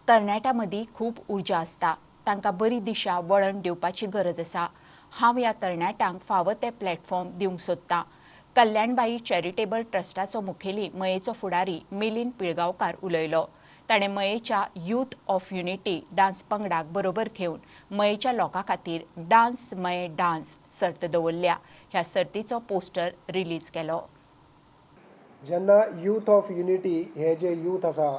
तरणाट्यां मदीं खूब उर्जा आसता, तांकां बरी दिशा वळण दिवपाची गरज आसा. हांव ह्या तरणाट्यांक फावो ते प्लॅटफॉर्म दिवंक सोदतां. कल्याणबाई चॅरिटेबल ट्रस्टाचो मुखेली मयेचो फुडारी मिलिंद पिळगांवकार उलयलो. ताणें मयेच्या यूथ ऑफ युनिटी डान्स पंगडाक बरोबर घेवन मयेच्या लोकां खातीर डान्स मये डान्स सर्त दवरल्या. ह्या सर्तीचो पोस्टर रिलीज केलो. जेन्ना यूथ ऑफ युनिटी हे जे यूथ आसा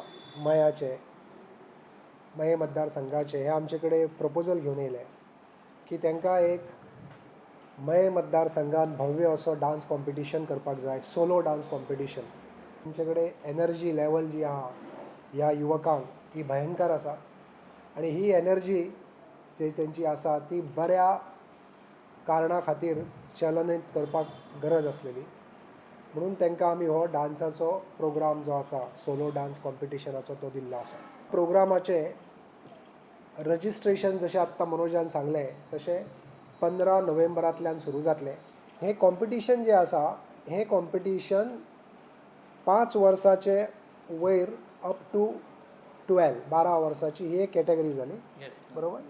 मये मतदारसंघाचे हे आमचे कडेन प्रपोजल घेवन येयले की तांकां एक मये मतदारसंघान भव्य असो डान्स कॉम्पिटिशन करपाक जाय, सोलो डान्स कॉम्पिटिशन. तांचे कडेन एनर्जी लेवल जी आहा ह्या युवकांक ही भयंकर आसा आनी ही एनर्जी जी तेंची आसा ती बऱ्या कारणा खातीर चलनीत करपाक गरज आसलेली. म्हणून तांकां आमी हो डान्साचो प्रोग्राम जो आसा सोलो डान्स कॉम्पिटिशनाचो तो दिल्लो आसा. प्रोग्रामाचें रजिस्ट्रेशन जशें आत्तां मनोजान सांगलें तशें 15 नोव्हेंबरांतल्यान सुरू जातलें. हें कॉम्पिटिशन जें आसा हें कॉम्पिटिशन 5 वर्साचे वयर अप टू 12 वर्साची ही एक कॅटेगरी जाली. बरोबर.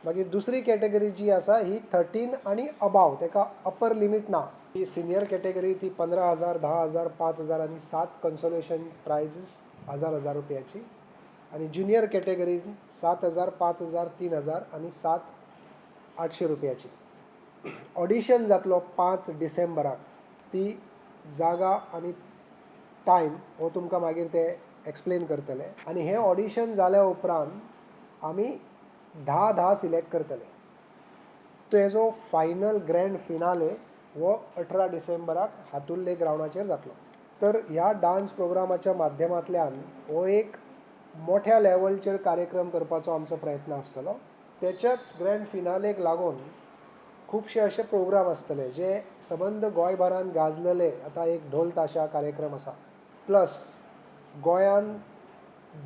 मागीर दुसरी कॅटेगरी जी आसा ही 13 आनी अबाव, ताका अपर लिमीट ना. ही सिनियर कॅटेगरी ती 15,000, 10,000, 5,000 आनी 7 कन्सोलेशन प्रायजीस 1,000 रुपयाची. आनी ज्युनियर कॅटेगरी 7,000, 5,000, 3,000 आनी 7,800 रुपयाची. ऑडिशन जातलो 5 डिसेंबराक. ती जागा आनी टायम हो तुमकां मागीर ते एक्सप्लेन करतले. आनी हें ऑडिशन जाल्या उपरांत आमी 10 सिलेक्ट करतले. तो हेजो फायनल ग्रँड फिनाले हो 18 डिसेंबराक हातुर्ले ग्रावंडाचेर जातलो. तर ह्या डान्स प्रोग्रामाच्या माध्यमांतल्यान हो एक मोठ्या लेवलचेर कार्यक्रम करपाचो आमचो प्रयत्न आसतलो. तेच्याच ग्रँड फिनालेक लागून खुबशे अशे प्रोग्राम आसतले जे सबंद गोंयभरान गाजलेले. आतां एक ढोल ताशा कार्यक्रम आसा, प्लस गोंयान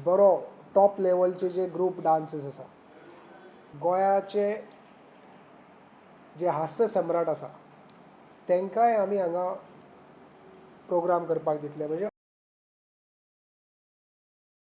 बरो टॉप लेवलचे जे ग्रूप डान्सीस आसा, गोंयाचे जे हास्य सम्राट आसा तांकांय आमी हांगा प्रोग्राम करपाक दितले. म्हणजे